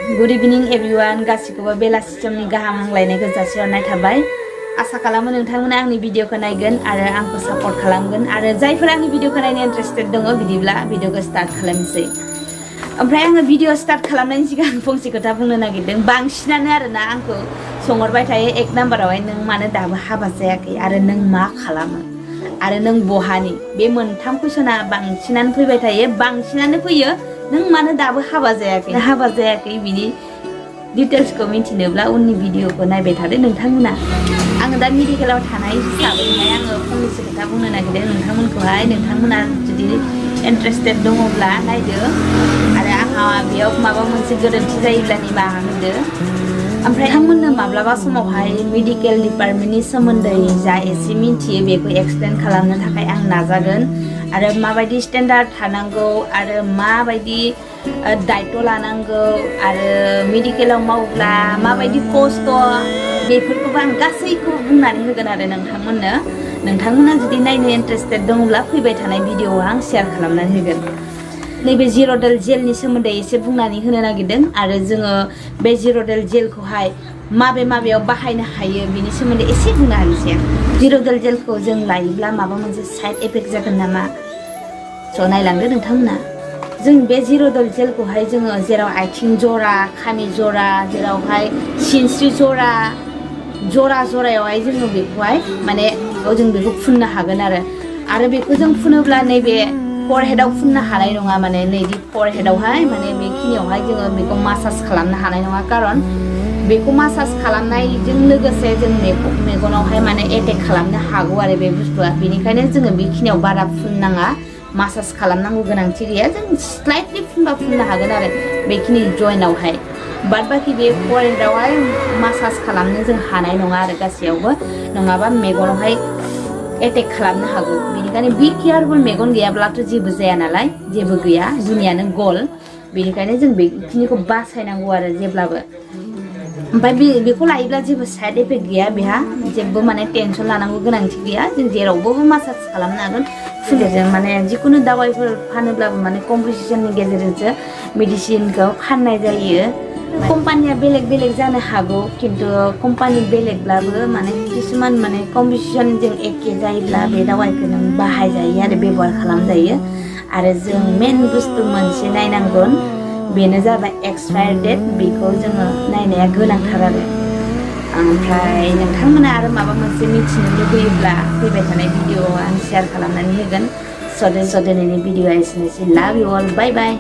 Good evening everyone. गासिखौबो बेलासि समनि गाहाम हामलायनायखौ जासिहरनाय थाबाय। आसा खालामो नोंथांमोना आंनि भिडिअखौ नायगोन आरो आंखौ सापर्ट खालामगोन आरो जायफोरा आंनि भिडिअखौ नायनो इन्टारेस्टेड दङ बिदिब्ला भिडिअखौ स्टार्ट खालामनोसै। ओमफ्राय आङो भिडिअ स्टार्ट खालामनायनि सिगां फंसे खोथा बुंनो नागिरदों। बांसिनानो आरोना आंखौ सोंहरबाय थायो एक नाम्बारावहाय नों मानो दाबो हाबा जायाखै आरो नों मा खालामो आरो नों बहानि बे मोनथाम कुइसना बांसिनानो फैबाय थायो। बांसिनानो फैयो नों मानो दाबो हाबा जायाखै बिनि डिटेल्सखौ मिथिनोब्ला उननि भिडिअखौ नायबाय थादो नोंथांमोना। आङो दा मेडिकेलाव थानाय हिसाबैहाय आङो फंनैसो खोथा बुंनो नागिरदों नोंथांमोनखौहाय। नोंथांमोना जुदि इन्टारेस्टेड दङब्ला नायदो आरो आंहा बेयाव माबा मोनसे गोरोन्थि जायोब्ला निमाहा होदो। ओमफ्राय नोंथांमोननो माब्लाबा समावहाय मेडिकेल डिपार्टमेन्टनि सोमोन्दै जा एसे मिथियो बेखौ एक्सप्लेन खालामनो थाखाय आं नाजागोन आरो माबायदि स्टेन्डार्ड थानांगौ आरो माबायदि दायित्व लानांगौ आरो मेडिकेलाव मावब्ला माबायदि खस्थ' बेफोरखौबो आं गासैखौबो बुंनानै होगोन आरो नोंथांमोना जुदि नायनो इन्टारेस्टेड दङब्ला फैबाय थानाय भिडिअआव आं शेयार खालामनानै होगोन। नैबे जिर'डेल जेलनि सोमोन्दै एसे बुंनानै होनो नागिरदों आरो जोङो बे जिर'डेल जेलखौहाय माबेयाव बाहायनो हायो बिनि सोमोन्दै एसे बुंनो हानोसै आं। जिर'डेल जेलखौ जों लायोब्ला माबा मोनसे साइड इफेक्ट जागोन नामा स' नायलांदो नोंथांमोना। जों बे जिर'डेल जेलखौहाय जोङो जेराव आथिं जरा खामि जरा जेरावहाय सिनस्रि जरायावहाय जोङो बेखौहाय माने जों बेखौ फुननो हागोन आरो बेखौ जों फुनोब्ला नैबे फरहेडआव फुननो हानाय नङा। माने नैदि फरहेडआवहाय माने बेखिनियावहाय जोङो बेखौ मासाज खालामनो हानाय नङा। खारन बेखौ मासाज खालामनायजों लोगोसे जों मेगनावहाय माने एटेक खालामनो हागौ आरो बे बुस्थुआ। बेनिखायनो जोङो बेखिनियाव बारा फुननाङा, मासाज खालामनांगौ गोनांथि गैया। जों स्लाइटलि फुननो हागोन आरो बेखिनि जइन्टआवहाय। बाद बाखि बे फरहेडआवहाय मासाज खालामनो जों हानाय नङा आरो गासैयावबो, नङाबा मेगनावहाय एटेक खालामनो हागौ। बेनिखायनो बि केयारफुल, मेगन गैयाब्लाथ' जेबो जाया नालाय, जेबो गैया, दुनियानो गल। बेनिखायनो जों बेखिनिखौ बासायनांगौ आरो जेब्लाबो। ओमफ्राय बेखौ लायोब्ला जेबो साइड इफेक्ट गैया, बेहा जेबो माने टेनसन लानांगौ गोनांथि गैया। जों जेरावबो मासाज खालामनो हागोन फुलिजों। माने जिखुनु दावाइफोर फानोब्लाबो माने कम्पिटिसननि गेजेरजोंसो मेडिसिनखौ फाननाय जायो। कम्पानिया बेलेग जानो हागौ, खिन्थु कम्पानि बेलेगब्लाबो माने किसुमान माने कम्पिटिसनजों एखे जायोब्ला बे दावाइखौ नों बाहायजायो आरो बेबहार खालामजायो। आरो जों मेन बुस्थु मोनसे नायनांगोन, बेनो जाबाय एक्सपायार डेट। बेखौ जोङो नायनाया गोनांथार आरो। ओमफ्राय नोंथांमोना आरो माबा मोनसे मिथिनो लुबैयोब्ला फैबाय थानाय भिडिअआव आं शेयार खालामनानै होगोन। स' दिनैनि भिडिअआ एसेनोसै। लाभ इउ अल, बाय बाय।